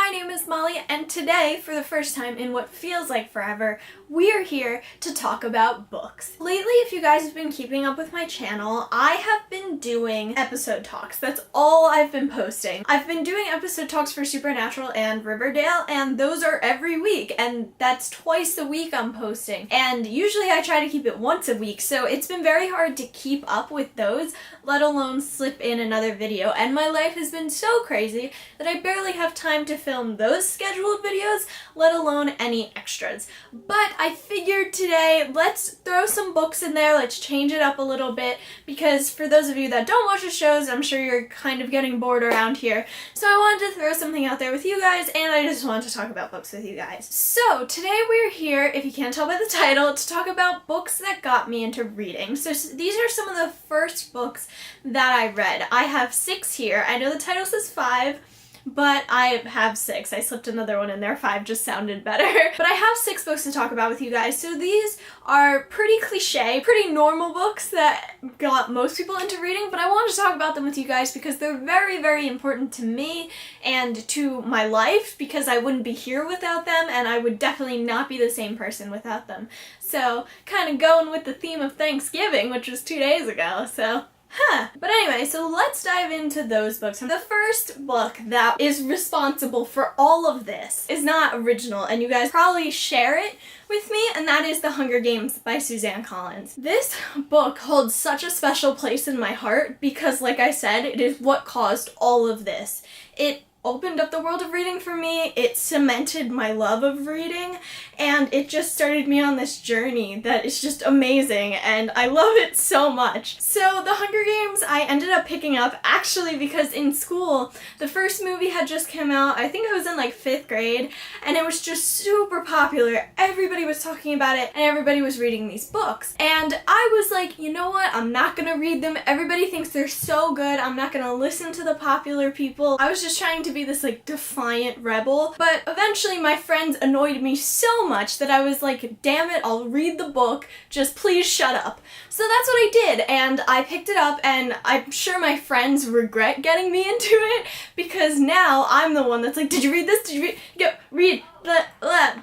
my name is Molly, and today, for the first time in what feels like forever, we are here to talk about books. Lately, if you guys have been keeping up with my channel, I have been doing episode talks. That's all I've been posting. I've been doing episode talks for Supernatural and Riverdale, and those are every week, and that's twice a week I'm posting. And usually I try to keep it once a week, so it's been very hard to keep up with those, let alone slip in another video, and my life has been so crazy that I barely have time to film those scheduled videos, let alone any extras. But I figured today, let's throw some books in there, let's change it up a little bit, because for those of you that don't watch the shows, I'm sure you're kind of getting bored around here. So I wanted to throw something out there with you guys, and I just wanted to talk about books with you guys. So today we're here, if you can't tell by the title, to talk about books that got me into reading. So these are some of the first books that I read. I have 6 here. I know the title says 5, but I have 6. I slipped another one in there. 5 just sounded better. But I have 6 books to talk about with you guys. So these are pretty cliche, pretty normal books that got most people into reading, but I wanted to talk about them with you guys because they're very, very important to me and to my life, because I wouldn't be here without them, and I would definitely not be the same person without them. So kind of going with the theme of Thanksgiving, which was 2 days ago, so But anyway, so let's dive into those books. The first book that is responsible for all of this is not original, and you guys probably share it with me, and that is The Hunger Games by Suzanne Collins. This book holds such a special place in my heart because, like I said, it is what caused all of this. It opened up the world of reading for me, it cemented my love of reading, and it just started me on this journey that is just amazing, and I love it so much. So The Hunger Games I ended up picking up actually because in school the first movie had just come out. I think I was in like 5th grade, and it was just super popular. Everybody was talking about it and everybody was reading these books, and I was like, you know what, I'm not gonna read them. Everybody thinks they're so good, I'm not gonna listen to the popular people. I was just trying to be this like defiant rebel, but eventually my friends annoyed me so much that I was like, damn it, I'll read the book, just please shut up. So that's what I did, and I picked it up, and I'm sure my friends regret getting me into it because now I'm the one that's like, did you read this? Did you read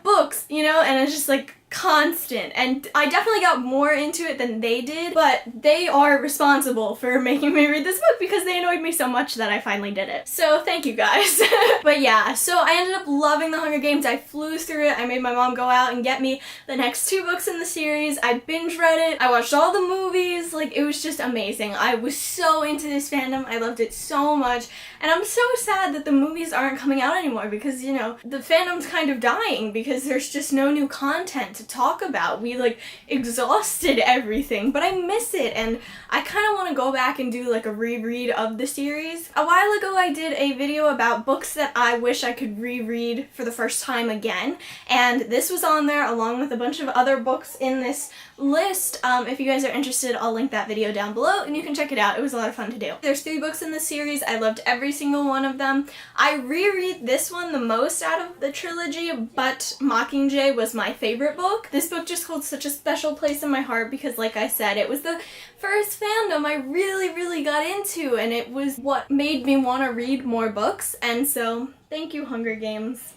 books, you know? And it's just like constant, and I definitely got more into it than they did, but they are responsible for making me read this book because they annoyed me so much that I finally did it. So thank you guys. But yeah, so I ended up loving The Hunger Games. I flew through it. I made my mom go out and get me the next 2 books in the series. I binge read it. I watched all the movies. Like, it was just amazing. I was so into this fandom. I loved it so much, and I'm so sad that the movies aren't coming out anymore because, you know, the fandom's kind of dying because there's just no new content to talk about. We like exhausted everything, but I miss it, and I kind of want to go back and do like a reread of the series. A while ago I did a video about books that I wish I could reread for the first time again, and this was on there along with a bunch of other books in this list. If you guys are interested, I'll link that video down below and you can check it out. It was a lot of fun to do. There's 3 books in the series. I loved every single one of them. I reread this one the most out of the trilogy, but Mockingjay was my favorite book. This book just holds such a special place in my heart because, like I said, it was the first fandom I really got into, and it was what made me want to read more books, and so thank you, Hunger Games.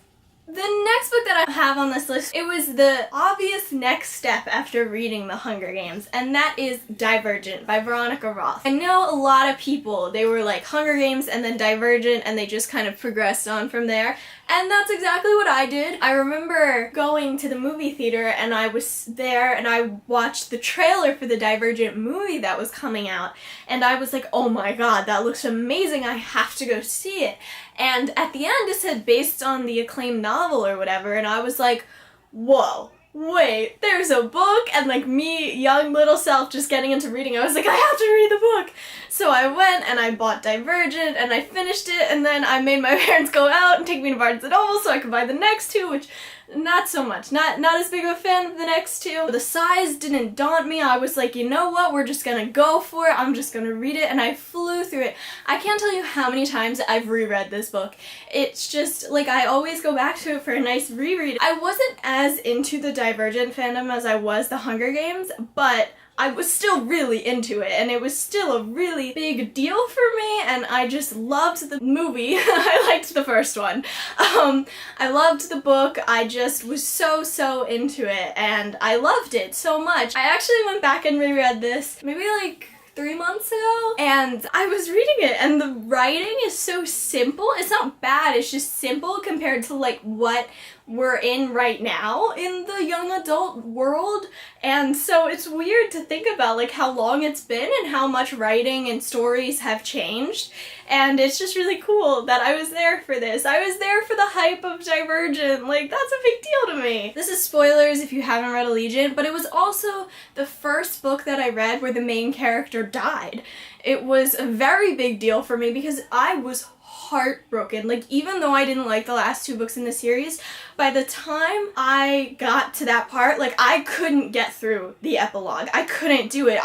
The next book that I have on this list, it was the obvious next step after reading The Hunger Games, and that is Divergent by Veronica Roth. I know a lot of people, they were like Hunger Games and then Divergent, and they just kind of progressed on from there, and that's exactly what I did. I remember going to the movie theater, and I was there and I watched the trailer for the Divergent movie that was coming out, and I was like, oh my god, that looks amazing, I have to go see it. And at the end it said based on the acclaimed novel or whatever, and I was like, whoa, wait, there's a book? And like me, young little self just getting into reading, I was like, I have to read the book. So I went and I bought Divergent and I finished it, and then I made my parents go out and take me to Barnes & Noble so I could buy the next 2, which not so much. Not as big of a fan of the next 2. The size didn't daunt me. I was like, you know what, we're just gonna go for it. I'm just gonna read it, and I flew through it. I can't tell you how many times I've reread this book. It's just, like, I always go back to it for a nice reread. I wasn't as into the Divergent fandom as I was The Hunger Games, but I was still really into it, and it was still a really big deal for me, and I just loved the movie. I liked the first one. I loved the book. I just was so into it, and I loved it so much. I actually went back and reread this maybe like 3 months ago, and I was reading it, and the writing is so simple. It's not bad, it's just simple compared to like what we're in right now in the young adult world. And so it's weird to think about like how long it's been and how much writing and stories have changed. And it's just really cool that I was there for this. I was there for the hype of Divergent. Like, that's a big deal to me. This is spoilers if you haven't read Allegiant, but it was also the first book that I read where the main character died. It was a very big deal for me because I was heartbroken. Like, even though I didn't like the last 2 books in the series, by the time I got to that part, like, I couldn't get through the epilogue. I couldn't do it.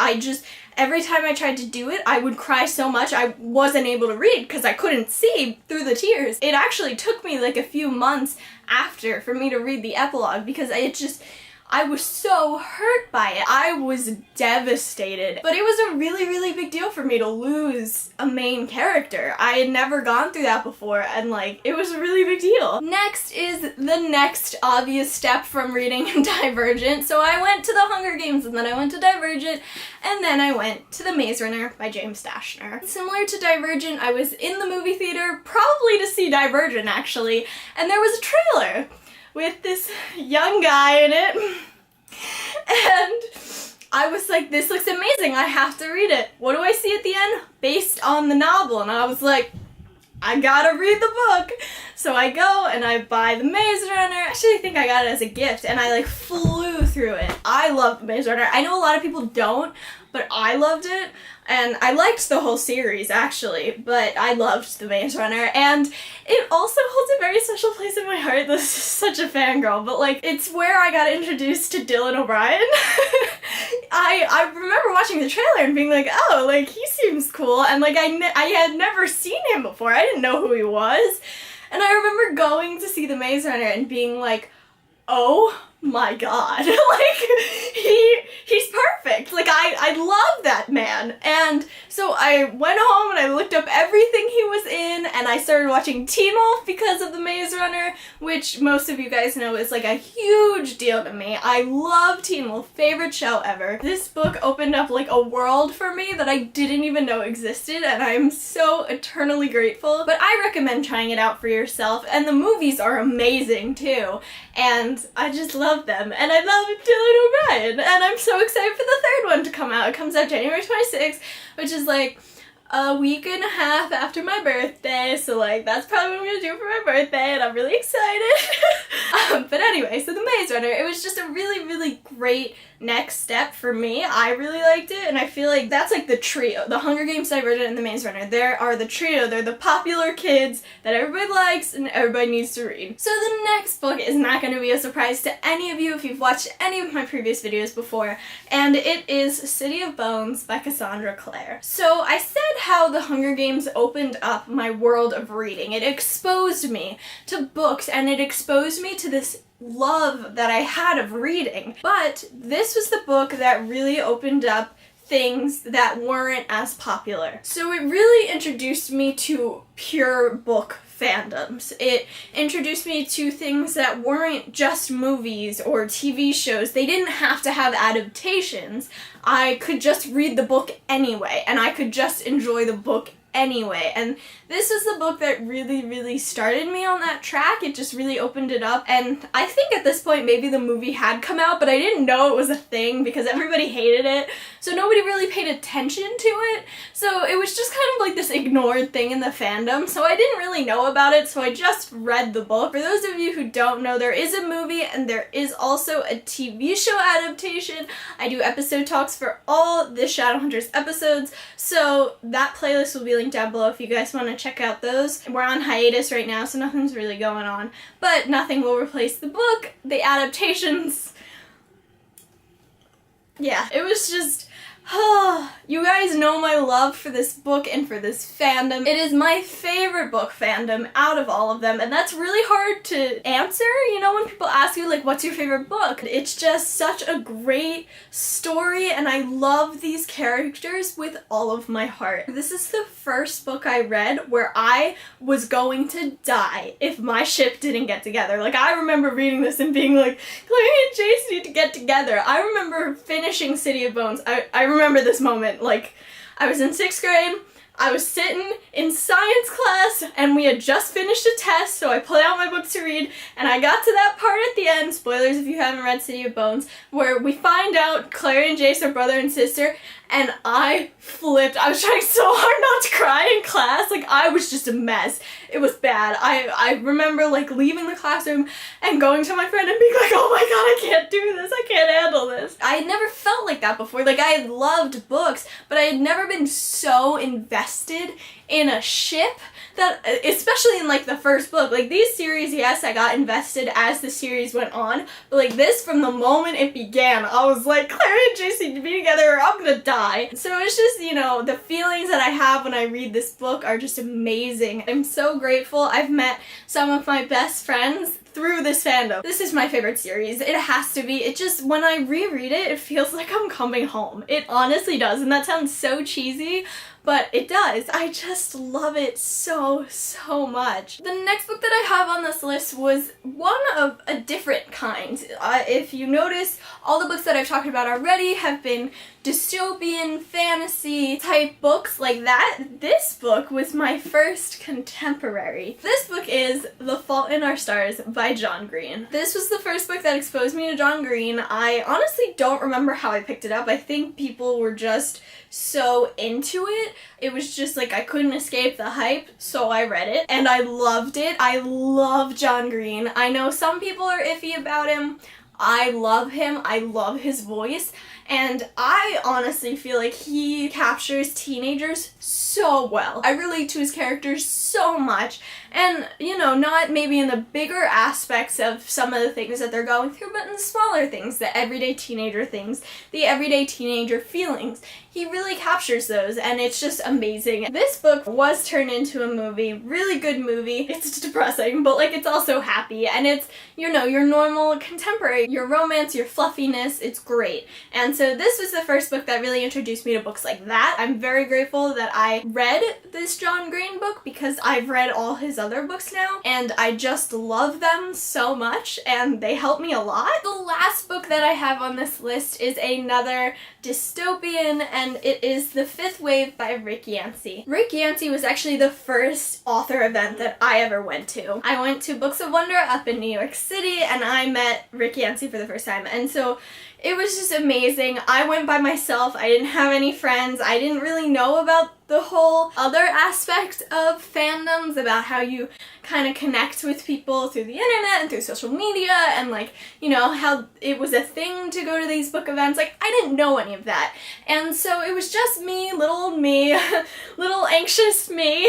Every time I tried to do it, I would cry so much I wasn't able to read because I couldn't see through the tears. It actually took me like a few months after for me to read the epilogue because I was so hurt by it. I was devastated. But it was a really big deal for me to lose a main character. I had never gone through that before, and like, it was a really big deal. Next is the next obvious step from reading Divergent. So I went to the Hunger Games, and then I went to Divergent, and then I went to The Maze Runner by James Dashner. Similar to Divergent, I was in the movie theater, probably to see Divergent actually, and there was a trailer with this young guy in it, and I was like, this looks amazing, I have to read it. What do I see at the end? Based on the novel, and I was like, I gotta read the book. So I go and I buy The Maze Runner. Actually, I think I got it as a gift, and I like flew through it. I love The Maze Runner. I know a lot of people don't, but I loved it, and I liked the whole series actually, but I loved The Maze Runner, and it also holds a very special place in my heart. This is such a fangirl, but like, it's where I got introduced to Dylan O'Brien. I remember watching the trailer and being like, oh, like, he seems cool, and like, I had never seen him before. I didn't know who he was, and I remember going to see The Maze Runner and being like, oh my god, like, he's perfect. Like, I love that man. And so I went home and I looked up everything he was in, and I started watching Teen Wolf because of The Maze Runner, which most of you guys know is like a huge deal to me. I love Teen Wolf, favorite show ever. This book opened up like a world for me that I didn't even know existed, and I'm so eternally grateful. But I recommend trying it out for yourself, and the movies are amazing too, and I just love them, and I love Dylan O'Brien, and I'm so excited for the 3rd one to come out. It comes out January 26th, which is like a week and a half after my birthday, so like, that's probably what I'm gonna do for my birthday, and I'm really excited. But anyway, so The Maze Runner, it was just a really great next step for me. I really liked it, and I feel like that's like the trio. The Hunger Games, Divergent, and The Maze Runner. There are the trio. They're the popular kids that everybody likes and everybody needs to read. So the next book is not going to be a surprise to any of you if you've watched any of my previous videos before, and it is City of Bones by Cassandra Clare. So I said how the Hunger Games opened up my world of reading. It exposed me to books, and it exposed me to this love that I had of reading. But this was the book that really opened up things that weren't as popular. So it really introduced me to pure book fandoms. It introduced me to things that weren't just movies or TV shows. They didn't have to have adaptations. I could just read the book anyway, and I could just enjoy the book anyway. And this is the book that really started me on that track. It just really opened it up, and I think at this point maybe the movie had come out, but I didn't know it was a thing because everybody hated it, so nobody really paid attention to it. So it was just kind of like this ignored thing in the fandom, so I didn't really know about it, so I just read the book. For those of you who don't know, there is a movie and there is also a TV show adaptation. I do episode talks for all the Shadowhunters episodes, so that playlist will be linked down below if you guys want to check out those. We're on hiatus right now, so nothing's really going on, but nothing will replace the book. The adaptations, yeah, it was just You guys know my love for this book and for this fandom. It is my favorite book fandom out of all of them, and that's really hard to answer, you know, when people ask you, like, what's your favorite book? It's just such a great story, and I love these characters with all of my heart. This is the first book I read where I was going to die if my ship didn't get together. Like, I remember reading this and being like, Clary and Jace need to get together. I remember finishing City of Bones. I remember this moment. Like, I was in 6th grade, I was sitting in science class, and we had just finished a test, so I pulled out my book to read, and I got to that part at the end, spoilers if you haven't read City of Bones, where we find out Clary and Jace are brother and sister, and I flipped. I was trying so hard not to cry in class. Like, I was just a mess. It was bad. I remember, like, leaving the classroom and going to my friend and being like, oh my god, I can't do this. I can't handle this. I had never felt like that before. Like, I had loved books, but I had never been so invested in a ship that, especially in, like, the first book. Like, these series, yes, I got invested as the series went on, but, like, this, from the moment it began, I was like, Clary and Jace need to be together or I'm gonna die. So it's just, you know, the feelings that I have when I read this book are just amazing. I'm so grateful. I've met some of my best friends through this fandom. This is my favorite series. It has to be. It just, when I reread it, it feels like I'm coming home. It honestly does, and that sounds so cheesy, but it does. I just love it so, so much. The next book that I have on this list was one of a different kind. If you notice, all the books that I've talked about already have been dystopian, fantasy type books like that. This book was my first contemporary. This book is The Fault in Our Stars by John Green. This was the first book that exposed me to John Green. I honestly don't remember how I picked it up. I think people were just so into it. It was just like I couldn't escape the hype, so I read it and I loved it. I love John Green. I know some people are iffy about him. I love him. I love his voice. And I honestly feel like he captures teenagers so well. I relate to his characters so much. And, you know, not maybe in the bigger aspects of some of the things that they're going through, but in the smaller things, the everyday teenager things, the everyday teenager feelings. He really captures those, and it's just amazing. This book was turned into a movie, really good movie. It's depressing, but, like, it's also happy, and it's, you know, your normal contemporary, your romance, your fluffiness, it's great. And so this was the first book that really introduced me to books like that. I'm very grateful that I read this John Green book because I've read all his other books now, and I just love them so much, and they help me a lot. The last book that I have on this list is another dystopian, and it is The Fifth Wave by Rick Yancey. Rick Yancey was actually the first author event that I ever went to. I went to Books of Wonder up in New York City, and I met Rick Yancey for the first time, and so it was just amazing. I went by myself. I didn't have any friends. I didn't really know about the whole other aspect of fandoms, about how you kind of connect with people through the internet and through social media, and, like, you know, how it was a thing to go to these book events. Like, I didn't know any of that. And so it was just me, little old me, little anxious me,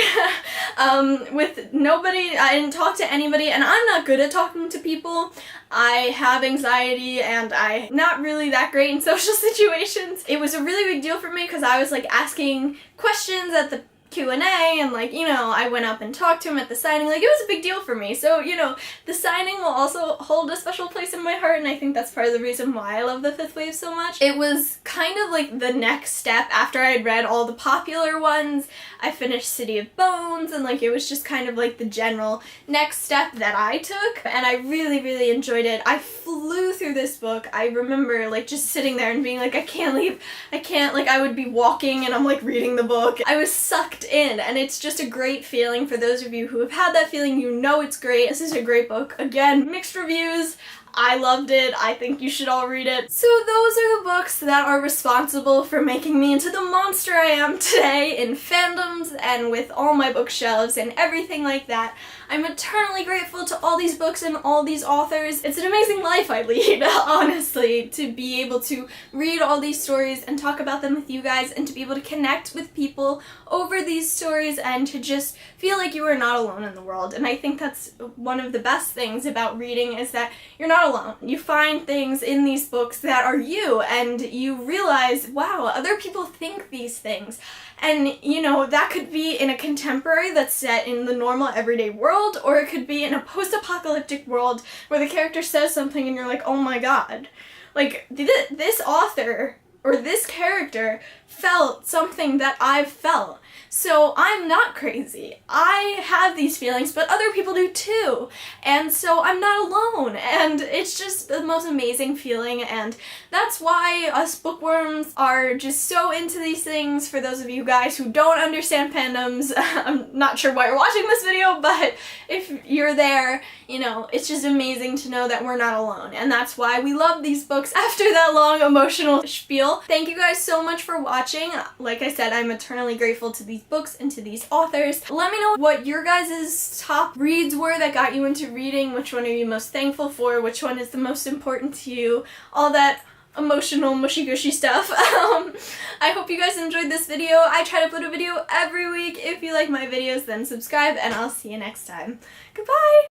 with nobody. I didn't talk to anybody, and I'm not good at talking to people. I have anxiety, and I'm not really that great in social situations. It was a really big deal for me because I was, like, asking questions at the Q&A, and, like, you know, I went up and talked to him at the signing. Like, it was a big deal for me. So, you know, the signing will also hold a special place in my heart, and I think that's part of the reason why I love The Fifth Wave so much. It was kind of like the next step after I had read all the popular ones. I finished City of Bones, and, like, it was just kind of like the general next step that I took, and I really, really enjoyed it. I flew through this book. I remember, like, just sitting there and being like, I can't leave. I can't, like, I would be walking and I'm, like, reading the book. I was sucked in, and it's just a great feeling. For those of you who have had that feeling, you know it's great. This is a great book. Again, mixed reviews. I loved it. I think you should all read it. So those are the books that are responsible for making me into the monster I am today in fandoms and with all my bookshelves and everything like that. I'm eternally grateful to all these books and all these authors. It's an amazing life I lead, honestly, to be able to read all these stories and talk about them with you guys, and to be able to connect with people over these stories, and to just feel like you are not alone in the world. And I think that's one of the best things about reading, is that you're not not alone. You find things in these books that are you, and you realize, wow, other people think these things. And, you know, that could be in a contemporary that's set in the normal everyday world, or it could be in a post-apocalyptic world where the character says something and you're like, oh my god. Like, this author, or this character, felt something that I've felt. So I'm not crazy. I have these feelings, but other people do too. And so I'm not alone. And it's just the most amazing feeling. And that's why us bookworms are just so into these things. For those of you guys who don't understand fandoms, I'm not sure why you're watching this video, but if you're there, you know, it's just amazing to know that we're not alone. And that's why we love these books after that long emotional spiel. Thank you guys so much for watching. Like I said, I'm eternally grateful to these books and to these authors. Let me know what your guys' top reads were that got you into reading, which one are you most thankful for, which one is the most important to you, all that emotional mushy-gushy stuff. I hope you guys enjoyed this video. I try to upload a video every week. If you like my videos, then subscribe, and I'll see you next time. Goodbye!